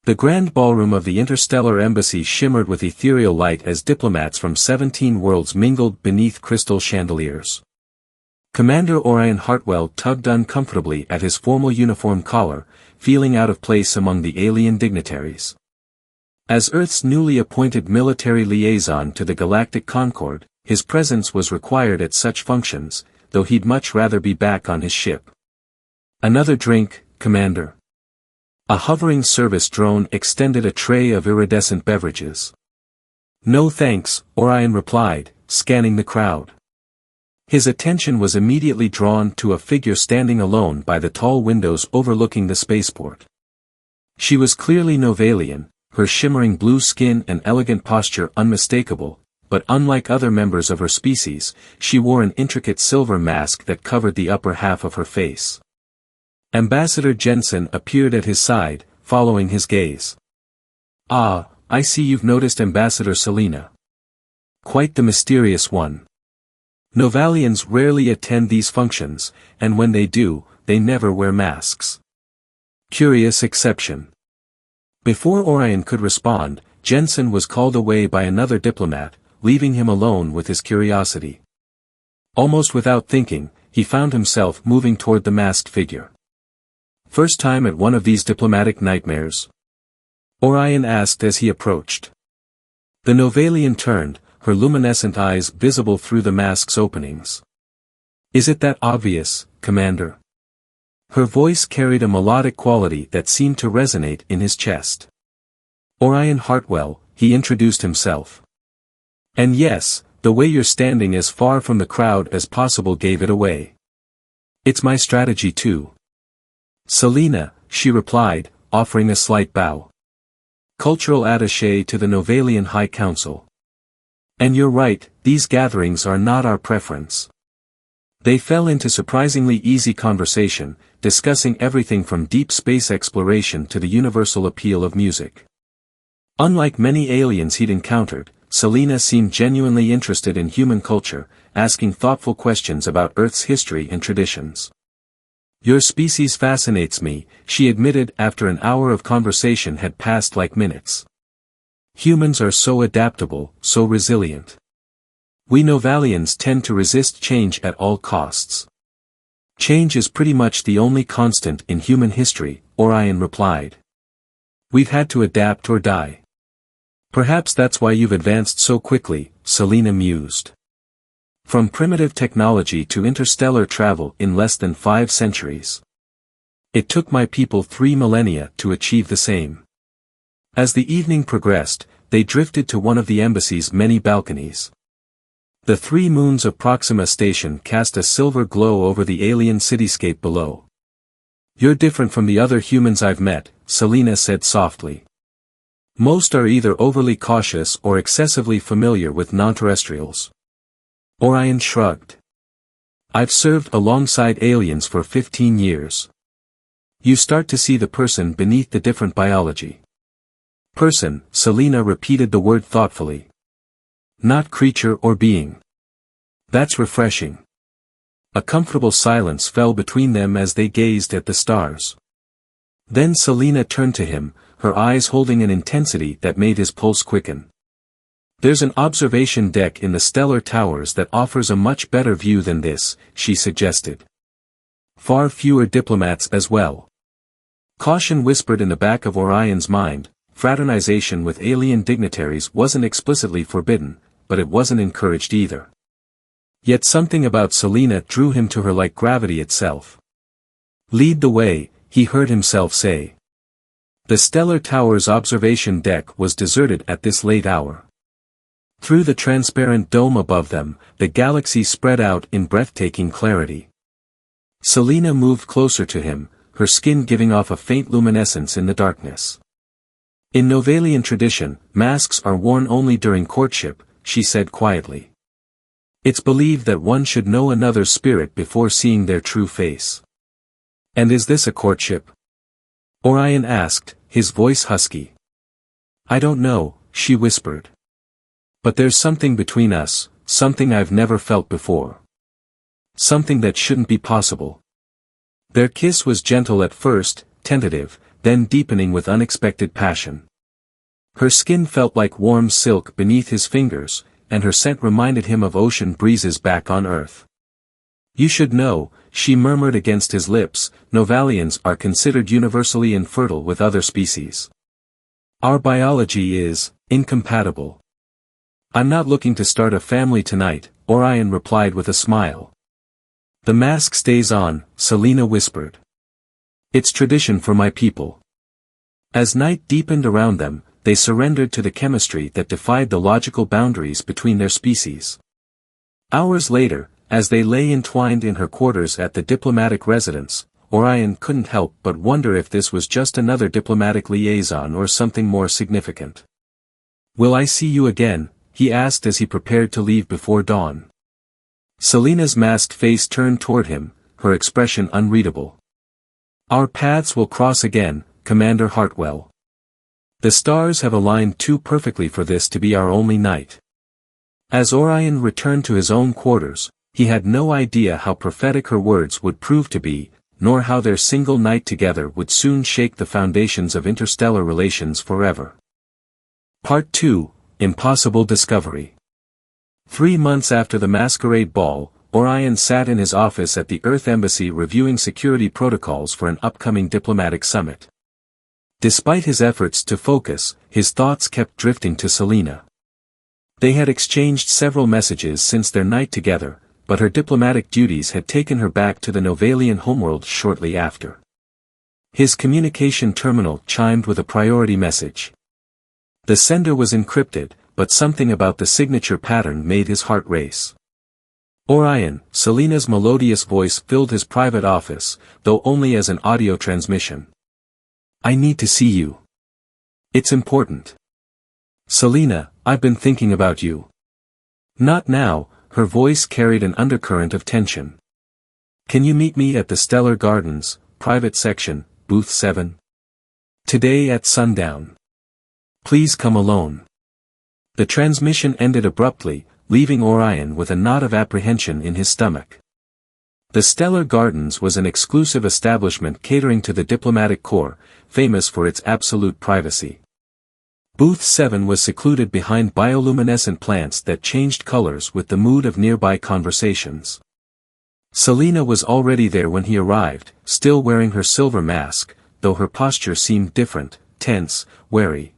The grand ballroom of the interstellar embassy shimmered with ethereal light as diplomats from 17 worlds mingled beneath crystal chandeliers. Commander Orion Hartwell tugged uncomfortably at his formal uniform collar, feeling out of place among the alien dignitaries. As Earth's newly appointed military liaison to the Galactic Concord, his presence was required at such functions, though he'd much rather be back on his ship. "Another drink, Commander." A hovering service drone extended a tray of iridescent beverages. "No thanks," Orion replied, scanning the crowd. His attention was immediately drawn to a figure standing alone by the tall windows overlooking the spaceport. She was clearly Novalian, her shimmering blue skin and elegant posture unmistakable, but unlike other members of her species, she wore an intricate silver mask that covered the upper half of her face. Ambassador Jensen appeared at his side, following his gaze. "Ah, I see you've noticed Ambassador Selena. Quite the mysterious one. Novalians rarely attend these functions, and when they do, they never wear masks. Curious exception." Before Orion could respond, Jensen was called away by another diplomat, leaving him alone with his curiosity. Almost without thinking, he found himself moving toward the masked figure. "First time at one of these diplomatic nightmares?" Orion asked as he approached. The Novalian turned, her luminescent eyes visible through the mask's openings. "Is it that obvious, Commander?" Her voice carried a melodic quality that seemed to resonate in his chest. "Orion Hartwell," he introduced himself. "And yes, the way you're standing as far from the crowd as possible gave it away. It's my strategy too." "Selena," she replied, offering a slight bow. "Cultural attaché to the Novalian High Council. And you're right, these gatherings are not our preference." They fell into surprisingly easy conversation, discussing everything from deep space exploration to the universal appeal of music. Unlike many aliens he'd encountered, Selena seemed genuinely interested in human culture, asking thoughtful questions about Earth's history and traditions. "Your species fascinates me," she admitted after an hour of conversation had passed like minutes. "Humans are so adaptable, so resilient. We Novalians tend to resist change at all costs." "Change is pretty much the only constant in human history," Orion replied. "We've had to adapt or die." "Perhaps that's why you've advanced so quickly," Selena mused. "From primitive technology to interstellar travel in less than 5 centuries. It took my people 3 millennia to achieve the same." As the evening progressed, they drifted to one of the embassy's many balconies. The 3 moons of Proxima Station cast a silver glow over the alien cityscape below. "You're different from the other humans I've met," Selena said softly. "Most are either overly cautious or excessively familiar with non-terrestrials." Orion shrugged. "I've served alongside aliens for 15 years. You start to see the person beneath the different biology." "Person," Selena repeated the word thoughtfully. "Not creature or being." "That's refreshing." A comfortable silence fell between them as they gazed at the stars. Then Selena turned to him, her eyes holding an intensity that made his pulse quicken. "There's an observation deck in the stellar towers that offers a much better view than this," she suggested. "Far fewer diplomats as well." Caution whispered in the back of Orion's mind. Fraternization with alien dignitaries wasn't explicitly forbidden, but it wasn't encouraged either. Yet something about Selena drew him to her like gravity itself. "Lead the way," he heard himself say. The stellar tower's observation deck was deserted at this late hour. Through the transparent dome above them, the galaxy spread out in breathtaking clarity. Selena moved closer to him, her skin giving off a faint luminescence in the darkness. "In Novalian tradition, masks are worn only during courtship," she said quietly. "It's believed that one should know another's spirit before seeing their true face." "And is this a courtship?" Orion asked, his voice husky. "I don't know," she whispered. "But there's something between us, something I've never felt before. Something that shouldn't be possible." Their kiss was gentle at first, tentative, then deepening with unexpected passion. Her skin felt like warm silk beneath his fingers, and her scent reminded him of ocean breezes back on Earth. "You should know," she murmured against his lips, "Novalians are considered universally infertile with other species. Our biology is incompatible." "I'm not looking to start a family tonight," Orion replied with a smile. "The mask stays on," Selena whispered. "It's tradition for my people." As night deepened around them, they surrendered to the chemistry that defied the logical boundaries between their species. Hours later, as they lay entwined in her quarters at the diplomatic residence, Orion couldn't help but wonder if this was just another diplomatic liaison or something more significant. "Will I see you again?" he asked as he prepared to leave before dawn. Selena's masked face turned toward him, her expression unreadable. "Our paths will cross again, Commander Hartwell. The stars have aligned too perfectly for this to be our only night." As Orion returned to his own quarters, he had no idea how prophetic her words would prove to be, nor how their single night together would soon shake the foundations of interstellar relations forever. Part 2, Impossible Discovery. 3 months after the masquerade ball, Orion sat in his office at the Earth Embassy reviewing security protocols for an upcoming diplomatic summit. Despite his efforts to focus, his thoughts kept drifting to Selena. They had exchanged several messages since their night together, but her diplomatic duties had taken her back to the Novalian homeworld shortly after. His communication terminal chimed with a priority message. The sender was encrypted, but something about the signature pattern made his heart race. "Orion," Selena's melodious voice filled his private office, though only as an audio transmission. "I need to see you. It's important." "Selena, I've been thinking about you." "Not now," her voice carried an undercurrent of tension. "Can you meet me at the Stellar Gardens, private section, booth 7? Today at sundown. Please come alone." The transmission ended abruptly, leaving Orion with a knot of apprehension in his stomach. The Stellar Gardens was an exclusive establishment catering to the diplomatic corps, famous for its absolute privacy. Booth 7 was secluded behind bioluminescent plants that changed colors with the mood of nearby conversations. Selena was already there when he arrived, still wearing her silver mask, though her posture seemed different, tense, wary.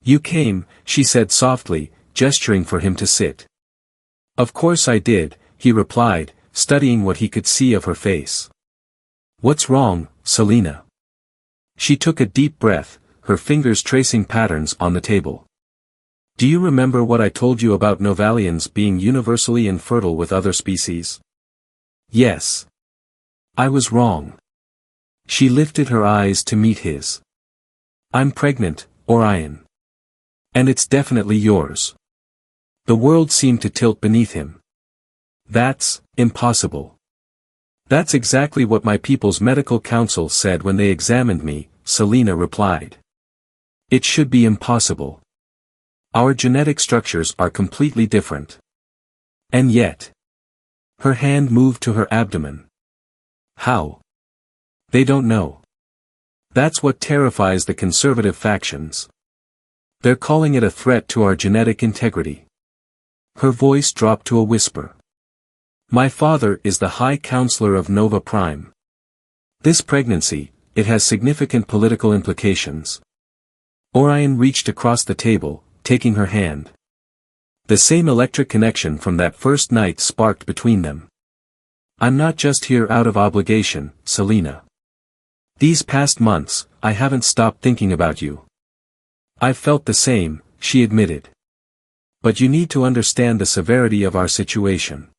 "You came," she said softly, gesturing for him to sit. "Of course I did," he replied, studying what he could see of her face. "What's wrong, Selena?" She took a deep breath, her fingers tracing patterns on the table. "Do you remember what I told you about Novalians being universally infertile with other species?" "Yes. I was wrong." She lifted her eyes to meet his. "I'm pregnant, Orion. And it's definitely yours." The world seemed to tilt beneath him. "That's impossible." "That's exactly what my people's medical council said when they examined me," Selena replied. "It should be impossible. Our genetic structures are completely different. And yet." Her hand moved to her abdomen. "How?" "They don't know. That's what terrifies the conservative factions. They're calling it a threat to our genetic integrity." Her voice dropped to a whisper. "My father is the High Counselor of Nova Prime. This pregnancy, it has significant political implications." Orion reached across the table, taking her hand. The same electric connection from that first night sparked between them. "I'm not just here out of obligation, Selena. These past months, I haven't stopped thinking about you." "I've felt the same," she admitted. "But you need to understand the severity of our situation.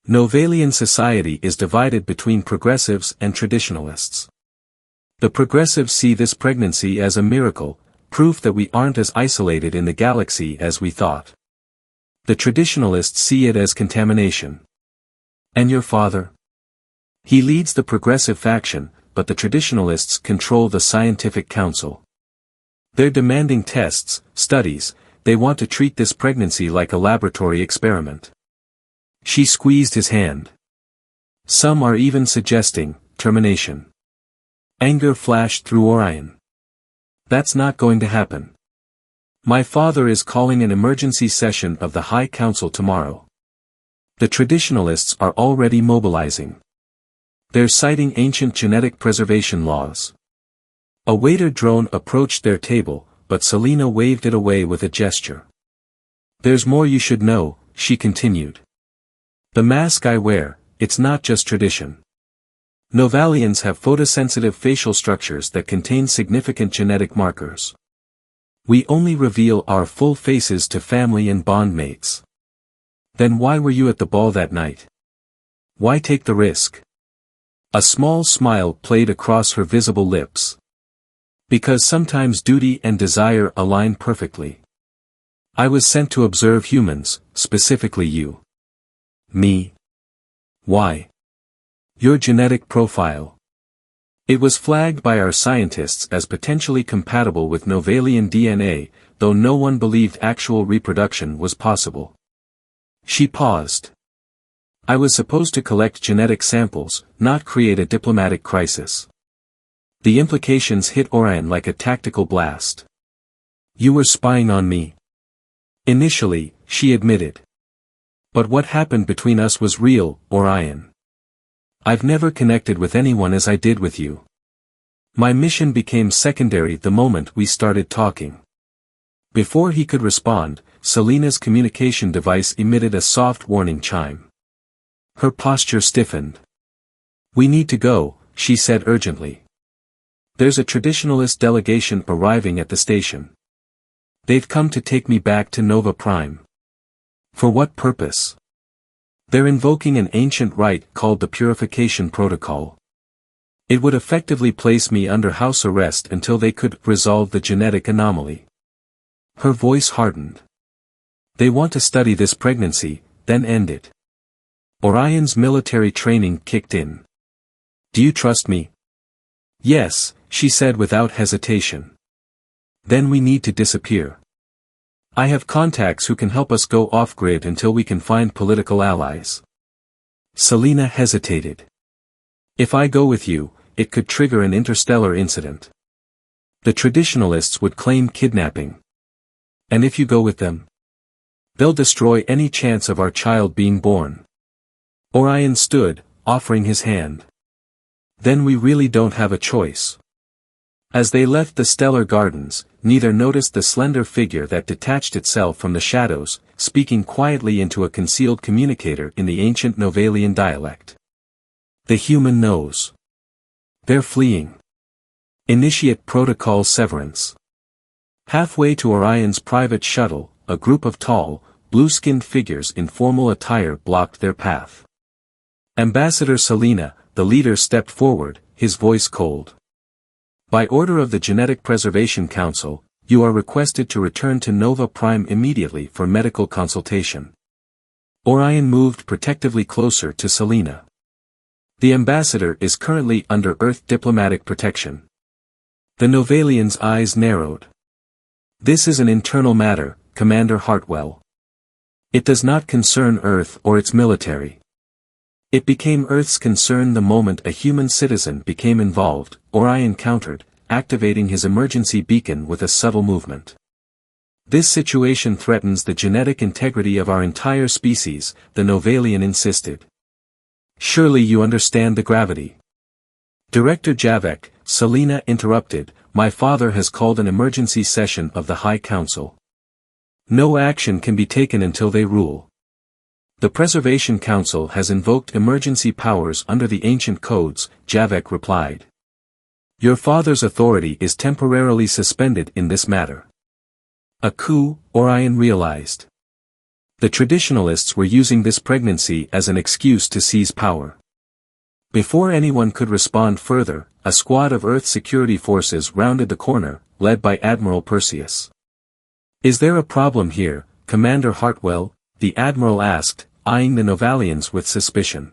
Novalian society is divided between progressives and traditionalists. The progressives see this pregnancy as a miracle, proof that we aren't as isolated in the galaxy as we thought. The traditionalists see it as contamination." "And your father?" "He leads the progressive faction, but the traditionalists control the scientific council. They're demanding tests, studies, they want to treat this pregnancy like a laboratory experiment." She squeezed his hand. "Some are even suggesting termination." Anger flashed through Orion. That's not going to happen. My father is calling an emergency session of the High Council tomorrow. The traditionalists are already mobilizing. They're citing ancient genetic preservation laws. A waiter drone approached their table, but Selena waved it away with a gesture. There's more you should know, she continued. The mask I wear, it's not just tradition. Novalians have photosensitive facial structures that contain significant genetic markers. We only reveal our full faces to family and bondmates. Then why were you at the ball that night? Why take the risk? A small smile played across her visible lips. Because sometimes duty and desire align perfectly. I was sent to observe humans, specifically you. Me? Why? Your genetic profile. It was flagged by our scientists as potentially compatible with Novalian DNA, though no one believed actual reproduction was possible. She paused. I was supposed to collect genetic samples, not create a diplomatic crisis. The implications hit Orion like a tactical blast. You were spying on me. Initially, she admitted. But what happened between us was real, Orion. I've never connected with anyone as I did with you. My mission became secondary the moment we started talking. Before he could respond, Selena's communication device emitted a soft warning chime. Her posture stiffened. We need to go, she said urgently. There's a traditionalist delegation arriving at the station. They've come to take me back to Nova Prime. For what purpose? They're invoking an ancient rite called the Purification Protocol. It would effectively place me under house arrest until they could resolve the genetic anomaly. Her voice hardened. They want to study this pregnancy, then end it. Orion's military training kicked in. Do you trust me? Yes, she said without hesitation. Then we need to disappear. I have contacts who can help us go off-grid until we can find political allies. Selena hesitated. If I go with you, it could trigger an interstellar incident. The traditionalists would claim kidnapping. And if you go with them? They'll destroy any chance of our child being born. Orion stood, offering his hand. Then we really don't have a choice. As they left the stellar gardens, neither noticed the slender figure that detached itself from the shadows, speaking quietly into a concealed communicator in the ancient Novalian dialect. The human knows. They're fleeing. Initiate protocol severance. Halfway to Orion's private shuttle, a group of tall, blue-skinned figures in formal attire blocked their path. Ambassador Selena, the leader, stepped forward, his voice cold. By order of the Genetic Preservation Council, you are requested to return to Nova Prime immediately for medical consultation. Orion moved protectively closer to Selena. The ambassador is currently under Earth diplomatic protection. The Novalian's eyes narrowed. This is an internal matter, Commander Hartwell. It does not concern Earth or its military. It became Earth's concern the moment a human citizen became involved, Orion countered, activating his emergency beacon with a subtle movement. This situation threatens the genetic integrity of our entire species, the Novalian insisted. Surely you understand the gravity. Director Javek, Selena interrupted, my father has called an emergency session of the High Council. No action can be taken until they rule. The Preservation Council has invoked emergency powers under the ancient codes, Javek replied. Your father's authority is temporarily suspended in this matter. A coup, Orion realized. The traditionalists were using this pregnancy as an excuse to seize power. Before anyone could respond further, a squad of Earth security forces rounded the corner, led by Admiral Perseus. Is there a problem here, Commander Hartwell? The Admiral asked, eyeing the Novalians with suspicion.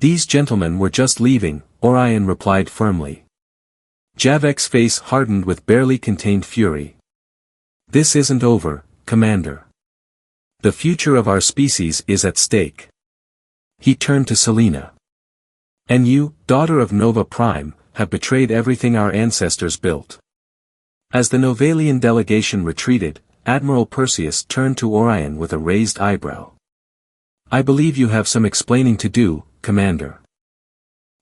These gentlemen were just leaving, Orion replied firmly. Javek's face hardened with barely contained fury. This isn't over, Commander. The future of our species is at stake. He turned to Selena. And you, daughter of Nova Prime, have betrayed everything our ancestors built. As the Novalian delegation retreated, Admiral Perseus turned to Orion with a raised eyebrow. I believe you have some explaining to do, Commander.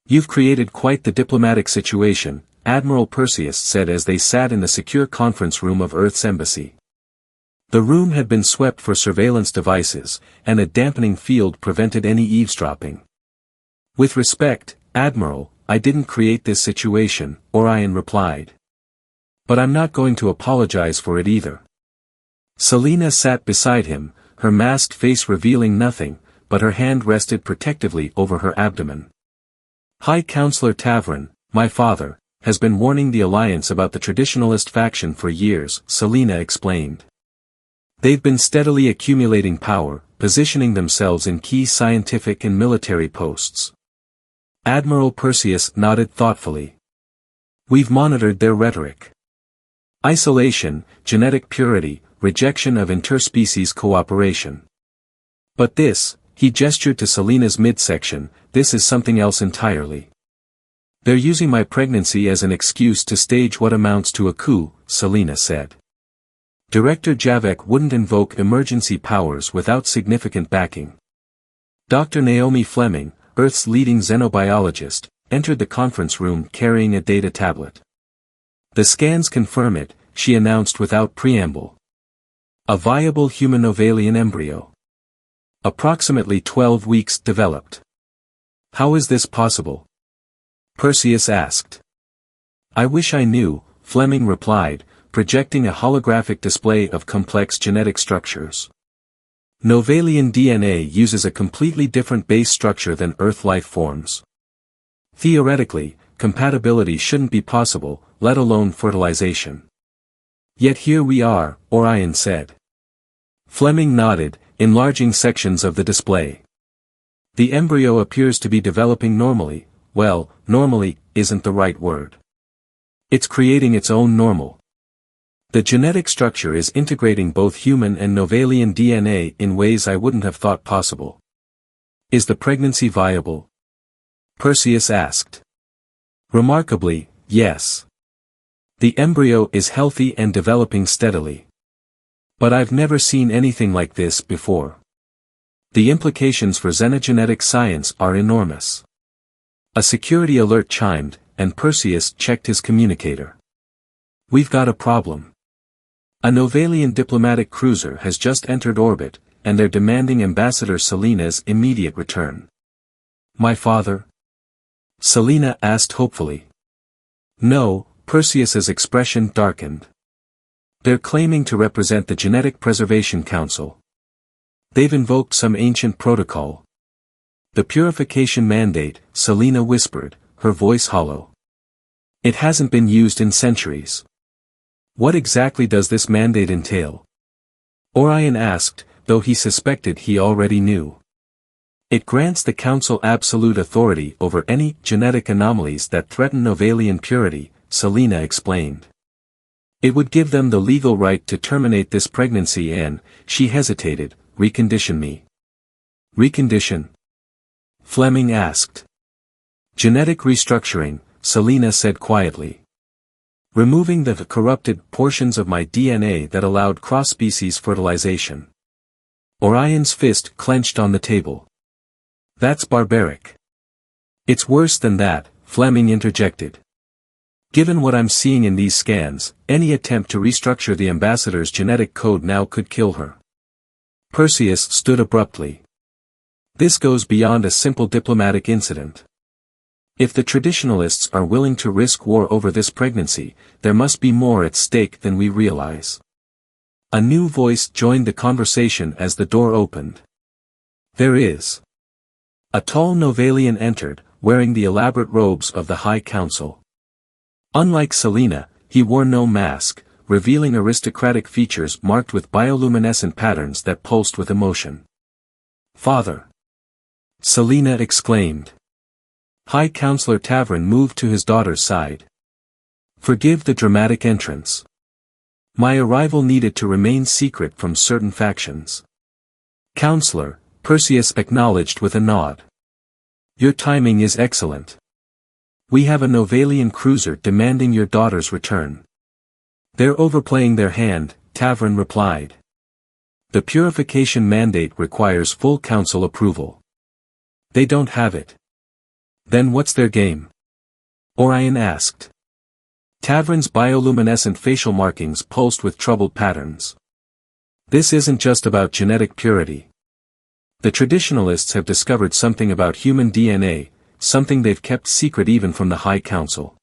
You've created quite the diplomatic situation, Admiral Perseus said as they sat in the secure conference room of Earth's embassy. The room had been swept for surveillance devices, and a dampening field prevented any eavesdropping. With respect, Admiral, I didn't create this situation, Orion replied. But I'm not going to apologize for it either. Selena sat beside him, her masked face revealing nothing, but her hand rested protectively over her abdomen. High Counselor Tavrin, my father, has been warning the Alliance about the traditionalist faction for years, Selena explained. They've been steadily accumulating power, positioning themselves in key scientific and military posts. Admiral Perseus nodded thoughtfully. We've monitored their rhetoric. Isolation, genetic purity, rejection of interspecies cooperation. But this, he gestured to Selena's midsection, this is something else entirely. They're using my pregnancy as an excuse to stage what amounts to a coup, Selena said. Director Javek wouldn't invoke emergency powers without significant backing. Dr. Naomi Fleming, Earth's leading xenobiologist, entered the conference room carrying a data tablet. The scans confirm it, she announced without preamble. A viable human ovalian embryo. Approximately 12 weeks developed. How is this possible? Perseus asked. I wish I knew, Fleming replied, projecting a holographic display of complex genetic structures. Novalian DNA uses a completely different base structure than Earth life forms. Theoretically, compatibility shouldn't be possible, let alone fertilization. Yet here we are, Orion said. Fleming nodded, enlarging sections of the display. The embryo appears to be developing normally, well, normally isn't the right word. It's creating its own normal. The genetic structure is integrating both human and Novalian DNA in ways I wouldn't have thought possible. Is the pregnancy viable? Perseus asked. Remarkably, yes. The embryo is healthy and developing steadily. But I've never seen anything like this before. The implications for xenogenetic science are enormous. A security alert chimed, and Perseus checked his communicator. We've got a problem. A Novalian diplomatic cruiser has just entered orbit, and they're demanding Ambassador Selena's immediate return. My father? Selena asked hopefully. No, Perseus's expression darkened. They're claiming to represent the Genetic Preservation Council. They've invoked some ancient protocol. The purification mandate, Selena whispered, her voice hollow. It hasn't been used in centuries. What exactly does this mandate entail? Orion asked, though he suspected he already knew. It grants the Council absolute authority over any genetic anomalies that threaten Novalian purity, Selena explained. It would give them the legal right to terminate this pregnancy and, she hesitated, recondition me. Recondition? Fleming asked. Genetic restructuring, Selena said quietly. Removing the corrupted portions of my DNA that allowed cross-species fertilization. Orion's fist clenched on the table. That's barbaric. It's worse than that, Fleming interjected. Given what I'm seeing in these scans, any attempt to restructure the ambassador's genetic code now could kill her. Perseus stood abruptly. This goes beyond a simple diplomatic incident. If the traditionalists are willing to risk war over this pregnancy, there must be more at stake than we realize. A new voice joined the conversation as the door opened. There is. A tall Novalian entered, wearing the elaborate robes of the High Council. Unlike Selena, he wore no mask, revealing aristocratic features marked with bioluminescent patterns that pulsed with emotion. Father! Selena exclaimed. High Counselor Tavrin moved to his daughter's side. Forgive the dramatic entrance. My arrival needed to remain secret from certain factions. Counselor, Perseus acknowledged with a nod. Your timing is excellent. We have a Novalian cruiser demanding your daughter's return. They're overplaying their hand, Tavern replied. The purification mandate requires full council approval. They don't have it. Then what's their game? Orion asked. Tavern's bioluminescent facial markings pulsed with troubled patterns. This isn't just about genetic purity. The traditionalists have discovered something about human DNA, something they've kept secret even from the High Council.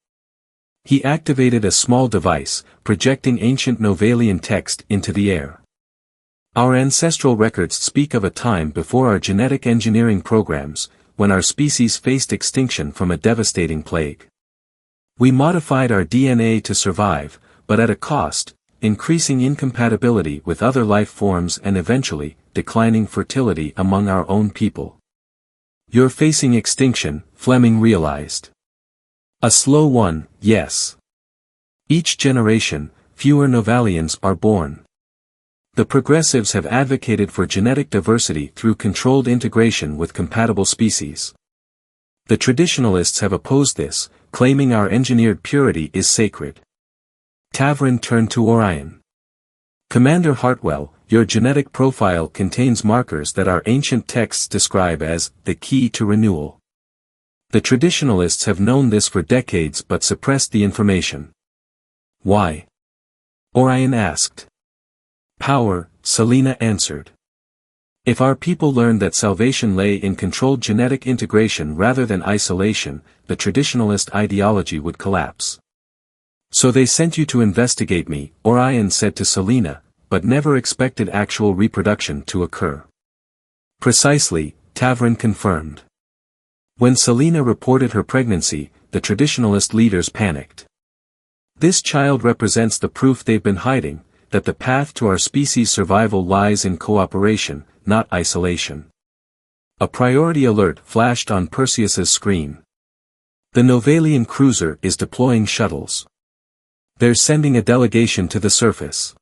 He activated a small device, projecting ancient Novalian text into the air. Our ancestral records speak of a time before our genetic engineering programs, when our species faced extinction from a devastating plague. We modified our DNA to survive, but at a cost, increasing incompatibility with other life forms and eventually, declining fertility among our own people. You're facing extinction, Fleming realized. A slow one, yes. Each generation, fewer Novalians are born. The progressives have advocated for genetic diversity through controlled integration with compatible species. The traditionalists have opposed this, claiming our engineered purity is sacred. Tavern turned to Orion. Commander Hartwell, your genetic profile contains markers that our ancient texts describe as the key to renewal. The traditionalists have known this for decades but suppressed the information. Why? Orion asked. Power, Selena answered. If our people learned that salvation lay in controlled genetic integration rather than isolation, the traditionalist ideology would collapse. So they sent you to investigate me, Orion said to Selena, but never expected actual reproduction to occur. Precisely, Tavern confirmed. When Selena reported her pregnancy, the traditionalist leaders panicked. This child represents the proof they've been hiding, that the path to our species' survival lies in cooperation, not isolation. A priority alert flashed on Perseus's screen. The Novalian cruiser is deploying shuttles. They're sending a delegation to the surface.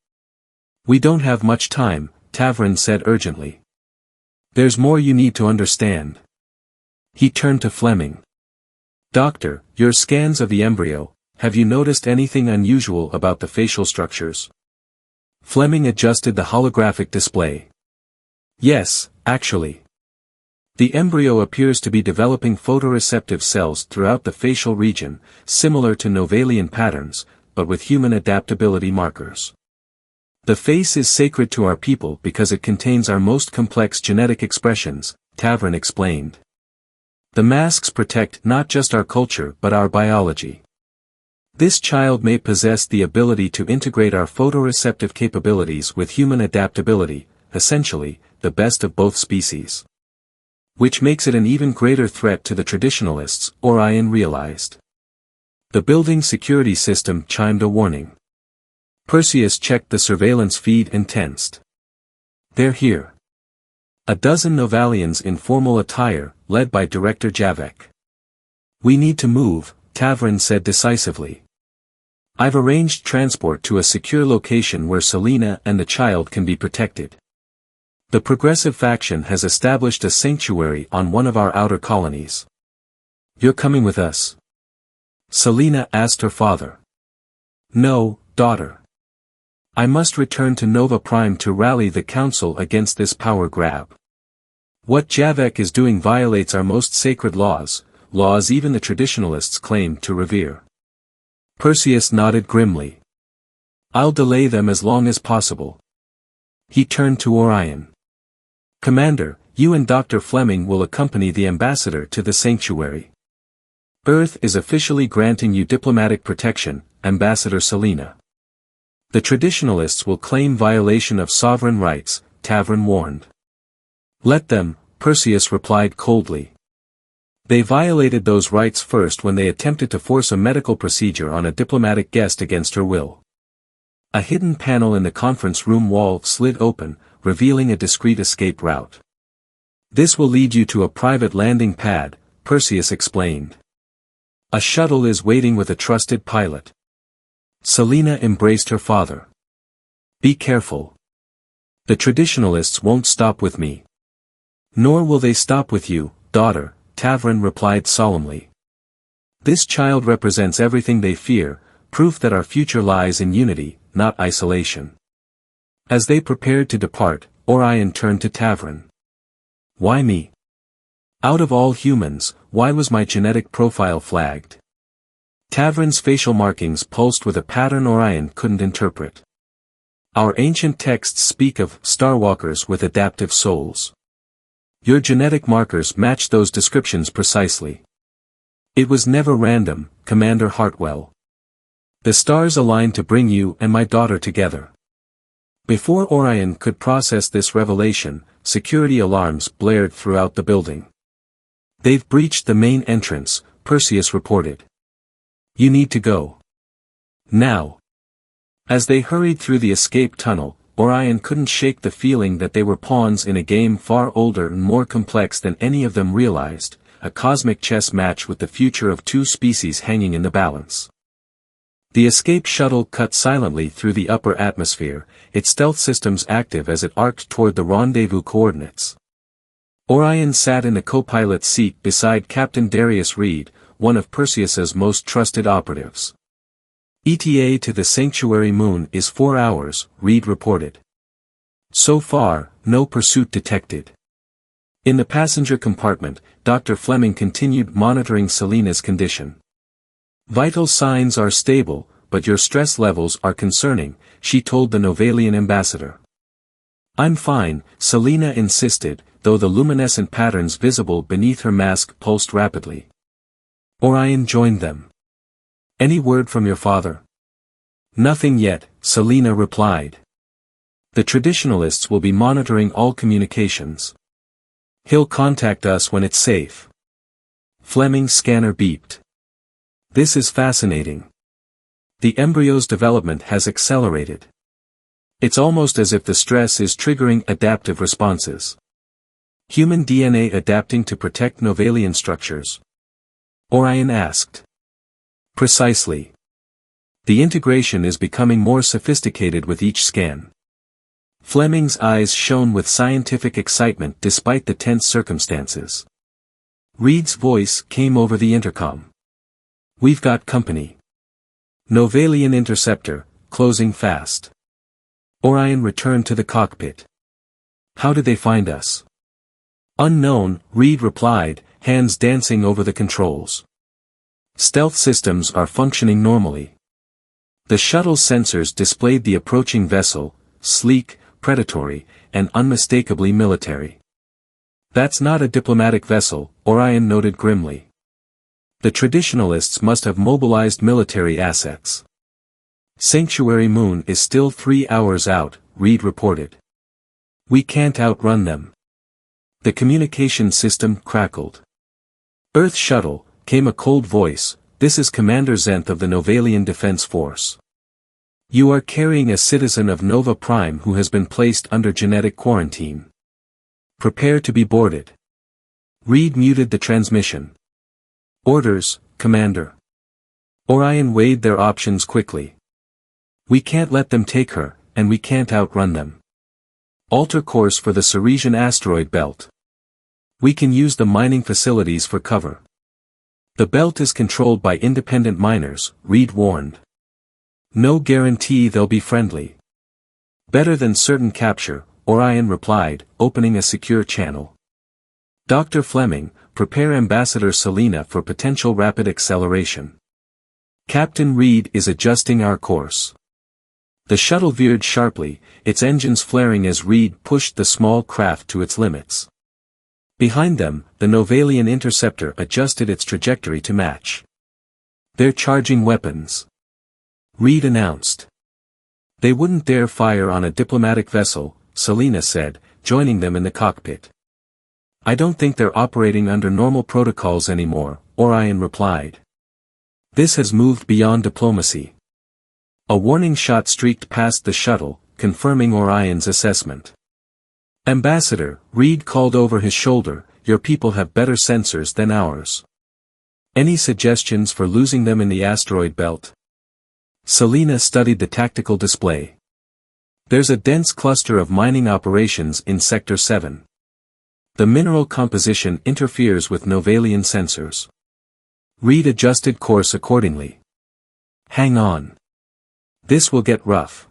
We don't have much time, Tavern said urgently. There's more you need to understand. He turned to Fleming. Doctor, your scans of the embryo, have you noticed anything unusual about the facial structures? Fleming adjusted the holographic display. Yes, actually. The embryo appears to be developing photoreceptive cells throughout the facial region, similar to Novalian patterns, but with human adaptability markers. The face is sacred to our people because it contains our most complex genetic expressions, Tavern explained. The masks protect not just our culture but our biology. This child may possess the ability to integrate our photoreceptive capabilities with human adaptability, essentially, the best of both species. Which makes it an even greater threat to the traditionalists, Orion realized. The building security system chimed a warning. Perseus checked the surveillance feed and tensed. They're here. A dozen Novalians in formal attire, led by Director Javek. We need to move, Tavern said decisively. I've arranged transport to a secure location where Selena and the child can be protected. The progressive faction has established a sanctuary on one of our outer colonies. You're coming with us? Selena asked her father. No, daughter. I must return to Nova Prime to rally the council against this power grab. What Javek is doing violates our most sacred laws, laws even the traditionalists claim to revere. Perseus nodded grimly. I'll delay them as long as possible. He turned to Orion. Commander, you and Dr. Fleming will accompany the ambassador to the sanctuary. Earth is officially granting you diplomatic protection, Ambassador Selena. The traditionalists will claim violation of sovereign rights, Tavern warned. Let them, Perseus replied coldly. They violated those rights first when they attempted to force a medical procedure on a diplomatic guest against her will. A hidden panel in the conference room wall slid open, revealing a discreet escape route. This will lead you to a private landing pad, Perseus explained. A shuttle is waiting with a trusted pilot. Selena embraced her father. Be careful. The traditionalists won't stop with me. Nor will they stop with you, daughter, Tavern replied solemnly. This child represents everything they fear, proof that our future lies in unity, not isolation. As they prepared to depart, Orion turned to Tavrin. Why me? Out of all humans, why was my genetic profile flagged? Tavrin's facial markings pulsed with a pattern Orion couldn't interpret. Our ancient texts speak of starwalkers with adaptive souls. Your genetic markers match those descriptions precisely. It was never random, Commander Hartwell. The stars aligned to bring you and my daughter together. Before Orion could process this revelation, security alarms blared throughout the building. They've breached the main entrance, Perseus reported. You need to go. Now. As they hurried through the escape tunnel, Orion couldn't shake the feeling that they were pawns in a game far older and more complex than any of them realized, a cosmic chess match with the future of two species hanging in the balance. The escape shuttle cut silently through the upper atmosphere, its stealth systems active as it arced toward the rendezvous coordinates. Orion sat in the co-pilot's seat beside Captain Darius Reed, one of Perseus's most trusted operatives. ETA to the sanctuary moon is 4 hours, Reed reported. So far, no pursuit detected. In the passenger compartment, Dr. Fleming continued monitoring Selena's condition. Vital signs are stable, but your stress levels are concerning, she told the Novalian ambassador. I'm fine, Selena insisted, though the luminescent patterns visible beneath her mask pulsed rapidly. Orion joined them. Any word from your father? Nothing yet, Selena replied. The traditionalists will be monitoring all communications. He'll contact us when it's safe. Fleming's scanner beeped. This is fascinating. The embryo's development has accelerated. It's almost as if the stress is triggering adaptive responses. Human DNA adapting to protect Novalian structures? Orion asked. Precisely. The integration is becoming more sophisticated with each scan. Fleming's eyes shone with scientific excitement despite the tense circumstances. Reed's voice came over the intercom. We've got company. Novalian interceptor, closing fast. Orion returned to the cockpit. How did they find us? Unknown, Reed replied, hands dancing over the controls. Stealth systems are functioning normally. The shuttle's sensors displayed the approaching vessel, sleek, predatory, and unmistakably military. That's not a diplomatic vessel, Orion noted grimly. The traditionalists must have mobilized military assets. Sanctuary moon is still 3 hours out, Reed reported. We can't outrun them. The communication system crackled. Earth shuttle, came a cold voice, this is Commander Zenth of the Novalian Defense Force. You are carrying a citizen of Nova Prime who has been placed under genetic quarantine. Prepare to be boarded. Reed muted the transmission. Orders, Commander. Orion weighed their options quickly. We can't let them take her, and we can't outrun them. Alter course for the Ceresian asteroid belt. We can use the mining facilities for cover. The belt is controlled by independent miners, Reed warned. No guarantee they'll be friendly. Better than certain capture, Orion replied, opening a secure channel. Dr. Fleming, prepare Ambassador Selena for potential rapid acceleration. Captain Reed is adjusting our course. The shuttle veered sharply, its engines flaring as Reed pushed the small craft to its limits. Behind them, the Novalian interceptor adjusted its trajectory to match. They're charging weapons. Reed announced. They wouldn't dare fire on a diplomatic vessel, Selena said, joining them in the cockpit. I don't think they're operating under normal protocols anymore, Orion replied. This has moved beyond diplomacy. A warning shot streaked past the shuttle, confirming Orion's assessment. Ambassador, Reed called over his shoulder, your people have better sensors than ours. Any suggestions for losing them in the asteroid belt? Selena studied the tactical display. There's a dense cluster of mining operations in Sector 7. The mineral composition interferes with Novalian sensors. Reed adjusted course accordingly. Hang on. This will get rough.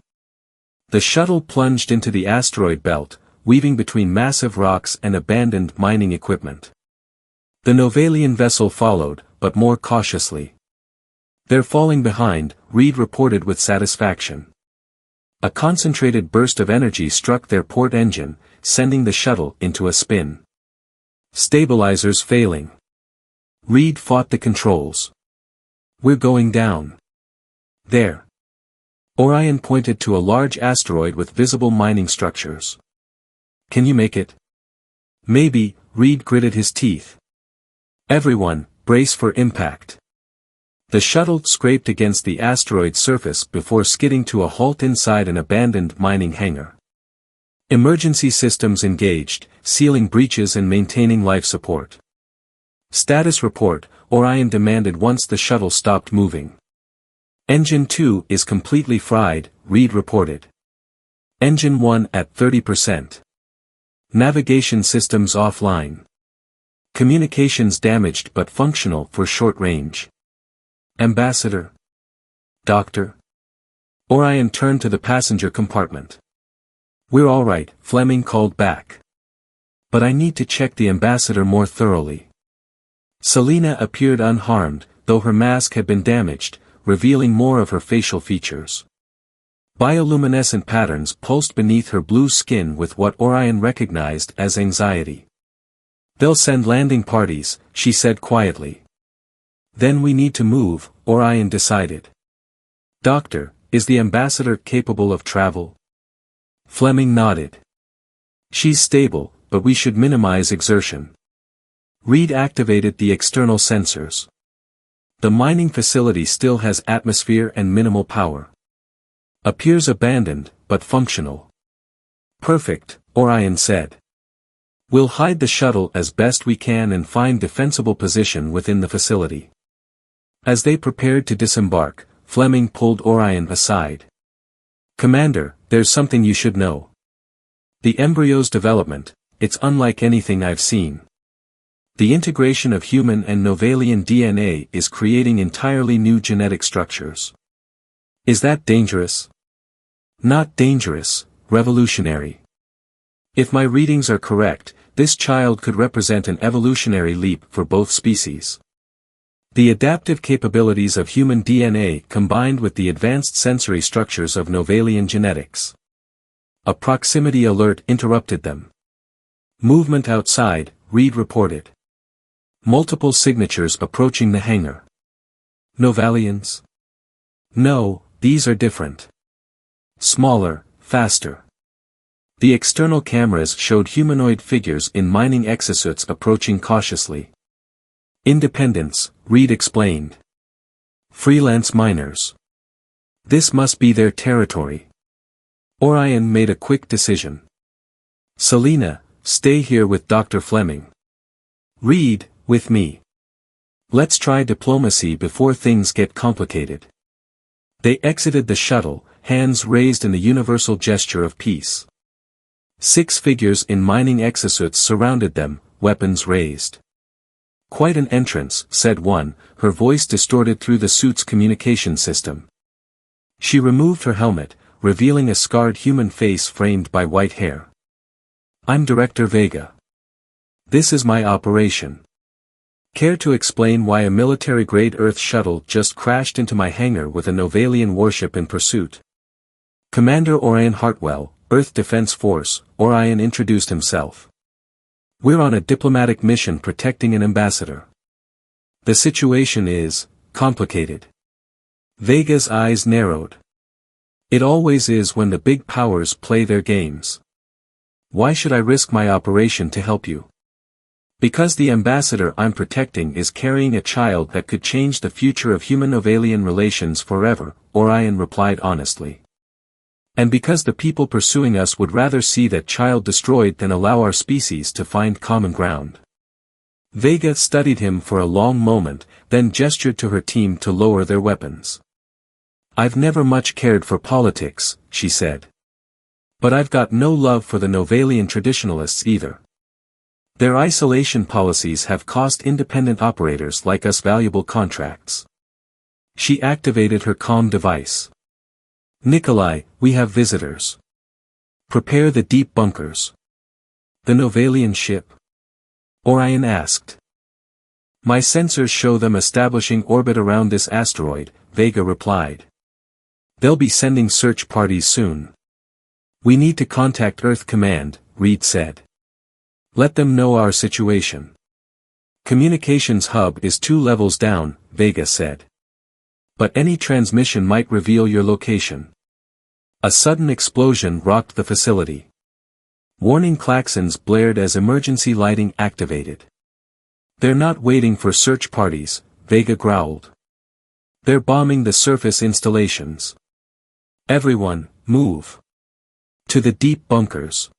The shuttle plunged into the asteroid belt, weaving between massive rocks and abandoned mining equipment. The Novalian vessel followed, but more cautiously. They're falling behind, Reed reported with satisfaction. A concentrated burst of energy struck their port engine, sending the shuttle into a spin. Stabilizers failing. Reed fought the controls. We're going down. There. Orion pointed to a large asteroid with visible mining structures. Can you make it? Maybe, Reed gritted his teeth. Everyone, brace for impact. The shuttle scraped against the asteroid's surface before skidding to a halt inside an abandoned mining hangar. Emergency systems engaged, sealing breaches and maintaining life support. Status report, Orion demanded once the shuttle stopped moving. Engine 2 is completely fried, Reed reported. Engine 1 at 30%. Navigation systems offline. Communications damaged but functional for short range. Ambassador? Doctor? Orion turned to the passenger compartment. We're all right, Fleming called back. But I need to check the ambassador more thoroughly. Selena appeared unharmed, though her mask had been damaged, revealing more of her facial features. Bioluminescent patterns pulsed beneath her blue skin with what Orion recognized as anxiety. They'll send landing parties, she said quietly. Then we need to move, Orion decided. Doctor, is the ambassador capable of travel? Fleming nodded. She's stable, but we should minimize exertion. Reed activated the external sensors. The mining facility still has atmosphere and minimal power. Appears abandoned, but functional. Perfect, Orion said. We'll hide the shuttle as best we can and find defensible position within the facility. As they prepared to disembark, Fleming pulled Orion aside. Commander, there's something you should know. The embryo's development, it's unlike anything I've seen. The integration of human and Novalian DNA is creating entirely new genetic structures. Is that dangerous? Not dangerous, revolutionary. If my readings are correct, this child could represent an evolutionary leap for both species. The adaptive capabilities of human DNA combined with the advanced sensory structures of Novalian genetics. A proximity alert interrupted them. Movement outside, Reed reported. Multiple signatures approaching the hangar. Novalians? No, these are different. Smaller, faster. The external cameras showed humanoid figures in mining exosuits approaching cautiously. Independents, Reed explained. Freelance miners. This must be their territory. Orion made a quick decision. Selena, stay here with Dr. Fleming. Reed, with me. Let's try diplomacy before things get complicated. They exited the shuttle, hands raised in the universal gesture of peace. 6 figures in mining exosuits surrounded them, weapons raised. Quite an entrance, said one, her voice distorted through the suit's communication system. She removed her helmet, revealing a scarred human face framed by white hair. I'm Director Vega. This is my operation. Care to explain why a military-grade Earth shuttle just crashed into my hangar with a Novalian warship in pursuit? Commander Orion Hartwell, Earth Defense Force, Orion introduced himself. We're on a diplomatic mission protecting an ambassador. The situation is complicated. Vega's eyes narrowed. It always is when the big powers play their games. Why should I risk my operation to help you? Because the ambassador I'm protecting is carrying a child that could change the future of human-Novalian relations forever, Orion replied honestly. And because the people pursuing us would rather see that child destroyed than allow our species to find common ground. Vega studied him for a long moment, then gestured to her team to lower their weapons. I've never much cared for politics, she said. But I've got no love for the Novalian traditionalists either. Their isolation policies have cost independent operators like us valuable contracts. She activated her comm device. Nikolai, we have visitors. Prepare the deep bunkers. The Novalian ship? Orion asked. My sensors show them establishing orbit around this asteroid, Vega replied. They'll be sending search parties soon. We need to contact Earth Command, Reed said. Let them know our situation. Communications hub is 2 levels down, Vega said. But any transmission might reveal your location. A sudden explosion rocked the facility. Warning klaxons blared as emergency lighting activated. They're not waiting for search parties, Vega growled. They're bombing the surface installations. Everyone, move. To the deep bunkers.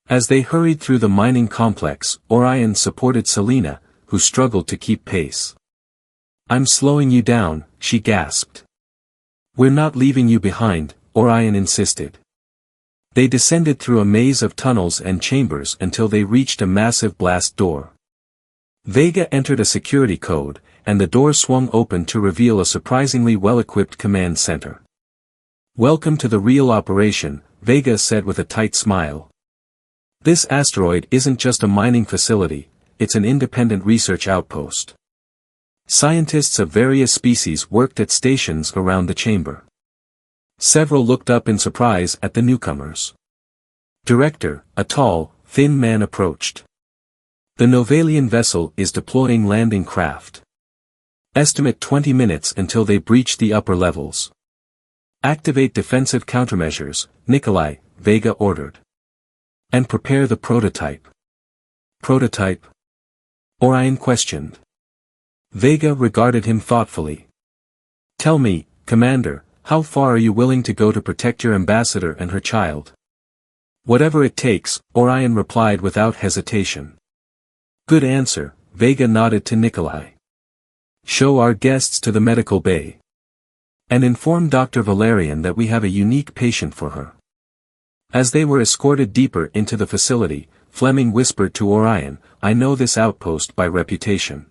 As they hurried through the mining complex, Orion supported Selena, who struggled to keep pace. I'm slowing you down, she gasped. We're not leaving you behind, Orion insisted. They descended through a maze of tunnels and chambers until they reached a massive blast door. Vega entered a security code, and the door swung open to reveal a surprisingly well-equipped command center. Welcome to the real operation, Vega said with a tight smile. This asteroid isn't just a mining facility, it's an independent research outpost. Scientists of various species worked at stations around the chamber. Several looked up in surprise at the newcomers. Director, a tall, thin man approached. The Novalian vessel is deploying landing craft. Estimate 20 minutes until they breach the upper levels. Activate defensive countermeasures, Nikolai, Vega ordered. And prepare the prototype. Prototype? Orion questioned. Vega regarded him thoughtfully. Tell me, Commander, how far are you willing to go to protect your ambassador and her child? Whatever it takes, Orion replied without hesitation. Good answer, Vega nodded to Nikolai. Show our guests to the medical bay. And inform Dr. Valerian that we have a unique patient for her. As they were escorted deeper into the facility, Fleming whispered to Orion, I know this outpost by reputation.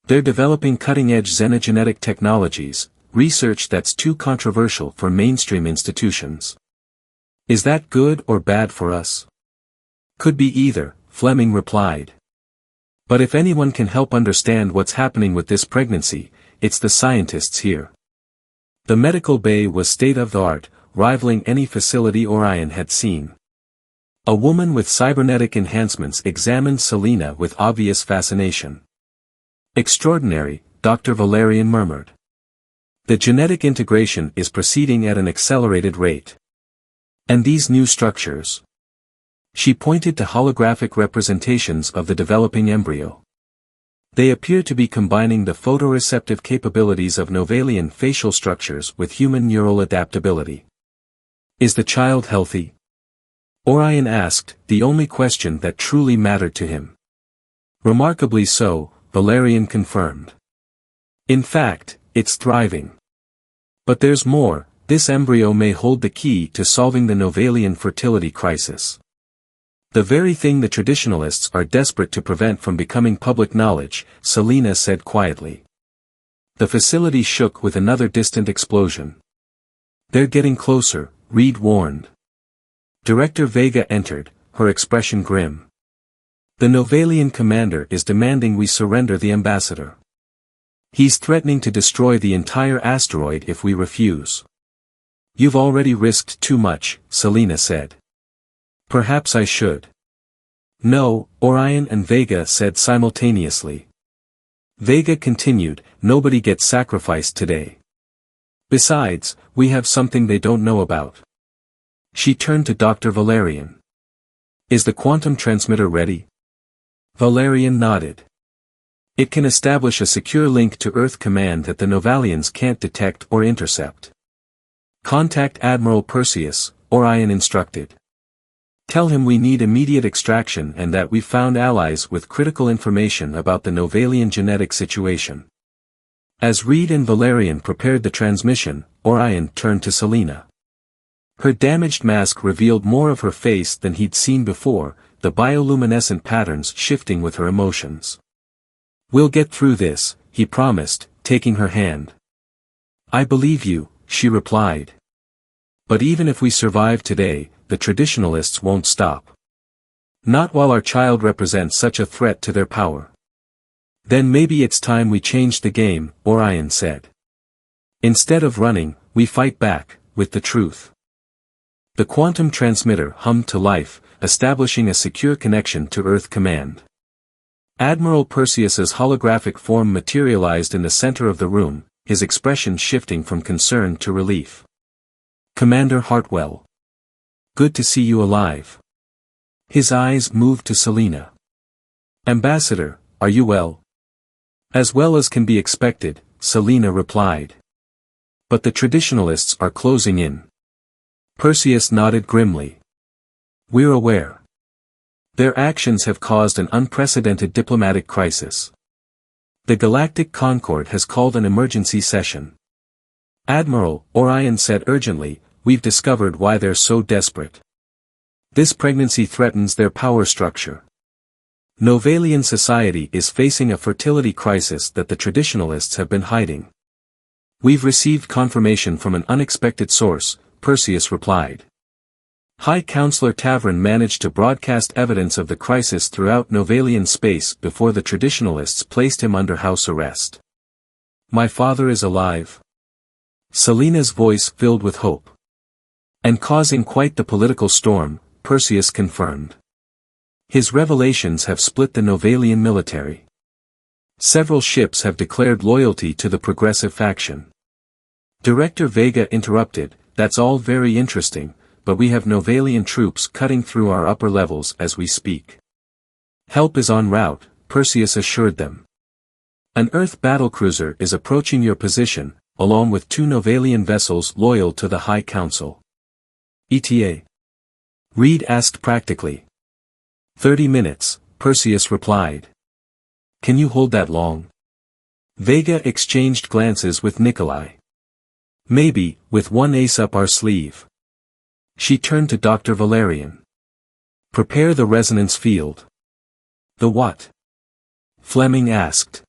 They're developing cutting-edge xenogenetic technologies, research that's too controversial for mainstream institutions. Is that good or bad for us? Could be either, Fleming replied. But if anyone can help understand what's happening with this pregnancy, it's the scientists here. The medical bay was state-of-the-art, rivaling any facility Orion had seen. A woman with cybernetic enhancements examined Selena with obvious fascination. Extraordinary, Dr. Valerian murmured. The genetic integration is proceeding at an accelerated rate. And these new structures? She pointed to holographic representations of the developing embryo. They appear to be combining the photoreceptive capabilities of Novalian facial structures with human neural adaptability. Is the child healthy? Orion asked, the only question that truly mattered to him. Remarkably so, Valerian confirmed. In fact, it's thriving. But there's more, this embryo may hold the key to solving the Novalian fertility crisis. The very thing the traditionalists are desperate to prevent from becoming public knowledge, Selena said quietly. The facility shook with another distant explosion. They're getting closer, Reed warned. Director Vega entered, her expression grim. The Novalian commander is demanding we surrender the ambassador. He's threatening to destroy the entire asteroid if we refuse. You've already risked too much, Selena said. Perhaps I should. No, Orion and Vega said simultaneously. Vega continued, nobody gets sacrificed today. Besides, we have something they don't know about. She turned to Dr. Valerian. Is the quantum transmitter ready? Valerian nodded. It can establish a secure link to Earth Command that the Novalians can't detect or intercept. Contact Admiral Perseus, Orion instructed. Tell him we need immediate extraction and that we've found allies with critical information about the Novalian genetic situation. As Reed and Valerian prepared the transmission, Orion turned to Selena. Her damaged mask revealed more of her face than he'd seen before, the bioluminescent patterns shifting with her emotions. "We'll get through this," he promised, taking her hand. "I believe you," she replied. "But even if we survive today, the traditionalists won't stop. Not while our child represents such a threat to their power." "Then maybe it's time we change the game," Orion said. "Instead of running, we fight back, with the truth." The quantum transmitter hummed to life, establishing a secure connection to Earth Command. Admiral Perseus's holographic form materialized in the center of the room, his expression shifting from concern to relief. "Commander Hartwell. Good to see you alive." His eyes moved to Selena. "Ambassador, are you well?" "As well as can be expected," Selena replied. "But the traditionalists are closing in." Perseus nodded grimly. "We're aware. Their actions have caused an unprecedented diplomatic crisis. The Galactic Concord has called an emergency session." "Admiral," Orion said urgently, "we've discovered why they're so desperate. This pregnancy threatens their power structure. Novalian society is facing a fertility crisis that the traditionalists have been hiding." "We've received confirmation from an unexpected source," Perseus replied. High Counselor Tavern managed to broadcast evidence of the crisis throughout Novalian space before the traditionalists placed him under house arrest. "My father is alive." Selena's voice filled with hope. "And causing quite the political storm," Perseus confirmed. "His revelations have split the Novalian military. Several ships have declared loyalty to the progressive faction." Director Vega interrupted, "That's all very interesting, but we have Novalian troops cutting through our upper levels as we speak." "Help is en route," Perseus assured them. "An Earth battlecruiser is approaching your position, along with 2 Novalian vessels loyal to the High Council." "ETA?" Reed asked practically. 30 minutes, Perseus replied. "Can you hold that long?" Vega exchanged glances with Nikolai. "Maybe, with one ace up our sleeve." She turned to Dr. Valerian. "Prepare the resonance field." "The what?" Fleming asked.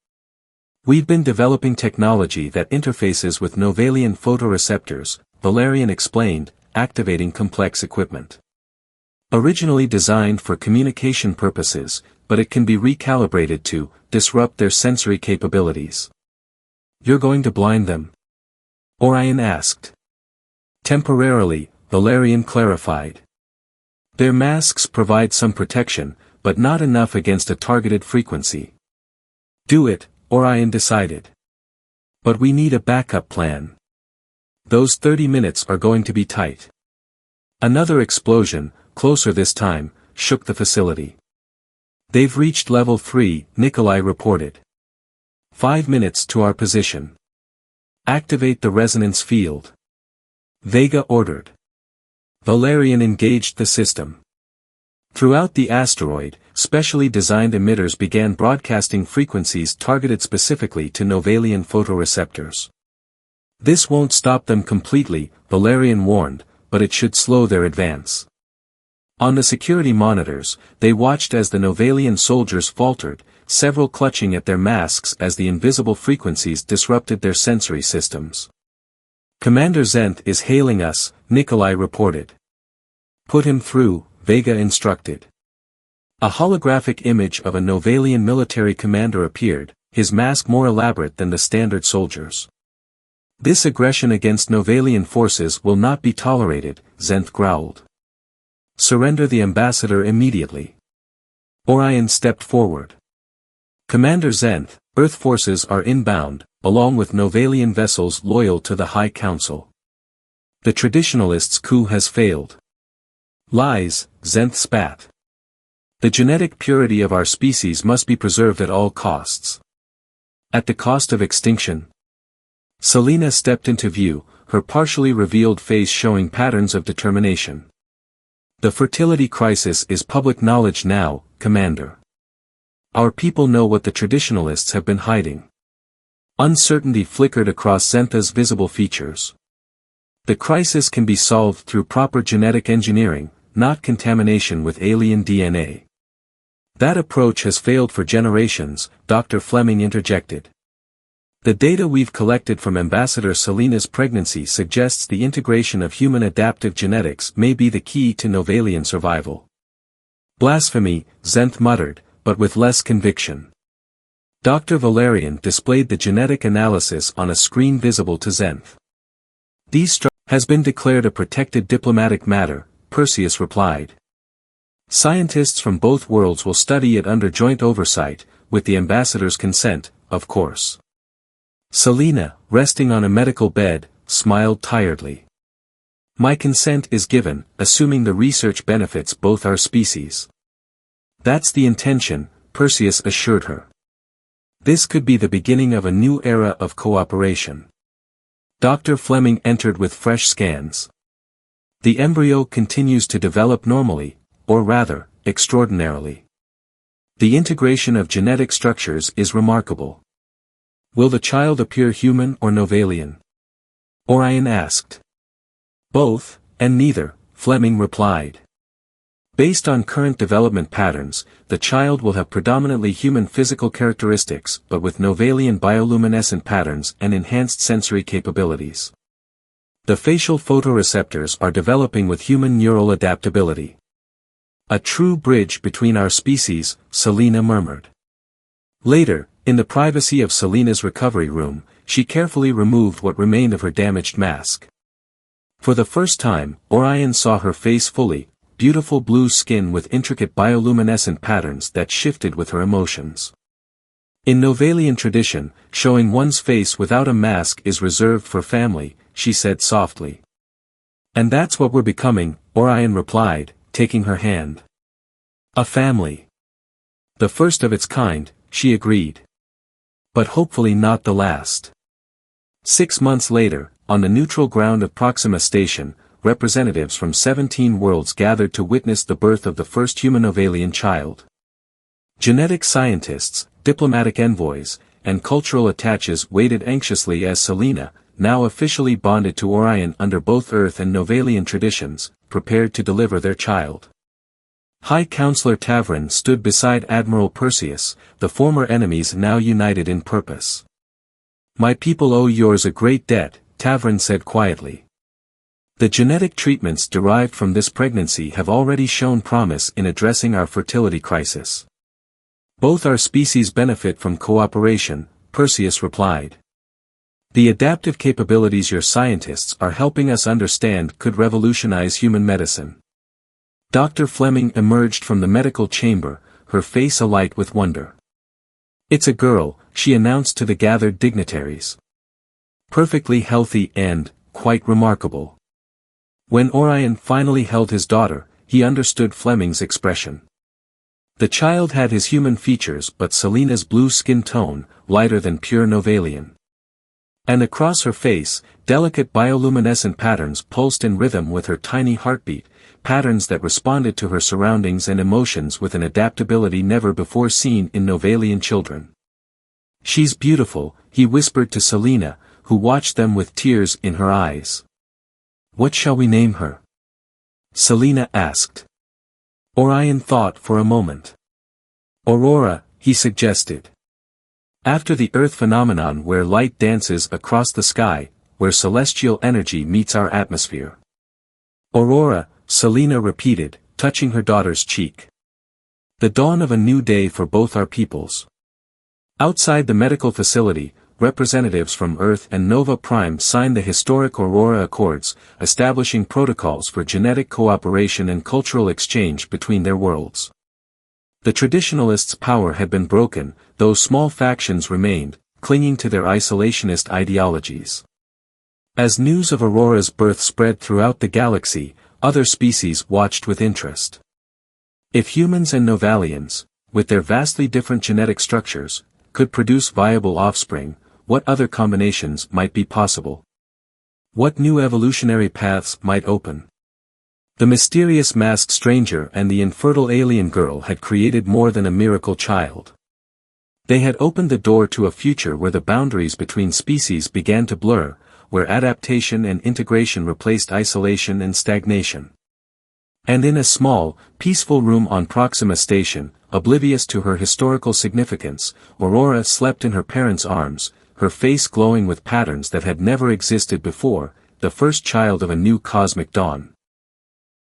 "We've been developing technology that interfaces with Novalian photoreceptors," Valerian explained, activating complex equipment. "Originally designed for communication purposes, but it can be recalibrated to disrupt their sensory capabilities." "You're going to blind them?" Orion asked. "Temporarily," Valerian clarified. "Their masks provide some protection, but not enough against a targeted frequency." "Do it," Orion decided. "But we need a backup plan. Those 30 minutes are going to be tight." Another explosion, closer this time, shook the facility. "They've reached level 3, Nikolai reported. 5 minutes to our position. Activate the resonance field." Vega ordered. Valerian engaged the system. Throughout the asteroid, specially designed emitters began broadcasting frequencies targeted specifically to Novalian photoreceptors. "This won't stop them completely," Valerian warned, "but it should slow their advance." On the security monitors, they watched as the Novalian soldiers faltered, several clutching at their masks as the invisible frequencies disrupted their sensory systems. "Commander Zenth is hailing us," Nikolai reported. "Put him through," Vega instructed. A holographic image of a Novalian military commander appeared, his mask more elaborate than the standard soldiers. "This aggression against Novalian forces will not be tolerated," Zenth growled. "Surrender the ambassador immediately." Orion stepped forward. "Commander Zenth, Earth forces are inbound, along with Novalian vessels loyal to the High Council. The traditionalists' coup has failed." "Lies," Zenth spat. "The genetic purity of our species must be preserved at all costs." "At the cost of extinction?" Selena stepped into view, her partially revealed face showing patterns of determination. "The fertility crisis is public knowledge now, Commander. Our people know what the traditionalists have been hiding." Uncertainty flickered across Zentha's visible features. "The crisis can be solved through proper genetic engineering," not contamination with alien DNA. That approach has failed for generations, Dr. Fleming interjected. The data we've collected from Ambassador Selena's pregnancy suggests the integration of human adaptive genetics may be the key to Novalian survival. Blasphemy, Zenth muttered, but with less conviction. Dr. Valerian displayed the genetic analysis on a screen visible to Zenth. These has been declared a protected diplomatic matter, Perseus replied. Scientists from both worlds will study it under joint oversight, with the ambassador's consent, of course. Selena, resting on a medical bed, smiled tiredly. My consent is given, assuming the research benefits both our species. That's the intention, Perseus assured her. This could be the beginning of a new era of cooperation. Dr. Fleming entered with fresh scans. The embryo continues to develop normally, or rather, extraordinarily. The integration of genetic structures is remarkable. Will the child appear human or Novalian? Orion asked. Both, and neither, Fleming replied. Based on current development patterns, the child will have predominantly human physical characteristics but with Novalian bioluminescent patterns and enhanced sensory capabilities. The facial photoreceptors are developing with human neural adaptability. A true bridge between our species, Selena murmured. Later, in the privacy of Selena's recovery room, she carefully removed what remained of her damaged mask. For the first time, Orion saw her face fully, beautiful blue skin with intricate bioluminescent patterns that shifted with her emotions. In Novalian tradition, showing one's face without a mask is reserved for family, she said softly. And that's what we're becoming, Orion replied, taking her hand. A family. The first of its kind, she agreed. But hopefully not the last. 6 months later, on the neutral ground of Proxima Station, representatives from 17 worlds gathered to witness the birth of the first human Novalian child. Genetic scientists, diplomatic envoys, and cultural attaches waited anxiously as Selena, now officially bonded to Orion under both Earth and Novalian traditions, prepared to deliver their child. High Counselor Tavrin stood beside Admiral Perseus, the former enemies now united in purpose. My people owe yours a great debt, Tavrin said quietly. The genetic treatments derived from this pregnancy have already shown promise in addressing our fertility crisis. Both our species benefit from cooperation, Perseus replied. The adaptive capabilities your scientists are helping us understand could revolutionize human medicine. Dr. Fleming emerged from the medical chamber, her face alight with wonder. It's a girl, she announced to the gathered dignitaries. Perfectly healthy and, quite remarkable. When Orion finally held his daughter, he understood Fleming's expression. The child had his human features but Selena's blue skin tone, lighter than pure Novalian. And across her face, delicate bioluminescent patterns pulsed in rhythm with her tiny heartbeat, patterns that responded to her surroundings and emotions with an adaptability never before seen in Novalian children. She's beautiful, he whispered to Selena, who watched them with tears in her eyes. What shall we name her? Selena asked. Orion thought for a moment. Aurora, he suggested. After the Earth phenomenon where light dances across the sky, where celestial energy meets our atmosphere. Aurora, Selena repeated, touching her daughter's cheek. The dawn of a new day for both our peoples. Outside the medical facility, representatives from Earth and Nova Prime signed the historic Aurora Accords, establishing protocols for genetic cooperation and cultural exchange between their worlds. The traditionalists' power had been broken, though small factions remained, clinging to their isolationist ideologies. As news of Aurora's birth spread throughout the galaxy, other species watched with interest. If humans and Novalians, with their vastly different genetic structures, could produce viable offspring, what other combinations might be possible? What new evolutionary paths might open? The mysterious masked stranger and the infertile alien girl had created more than a miracle child. They had opened the door to a future where the boundaries between species began to blur, where adaptation and integration replaced isolation and stagnation. And in a small, peaceful room on Proxima Station, oblivious to her historical significance, Aurora slept in her parents' arms, her face glowing with patterns that had never existed before, the first child of a new cosmic dawn.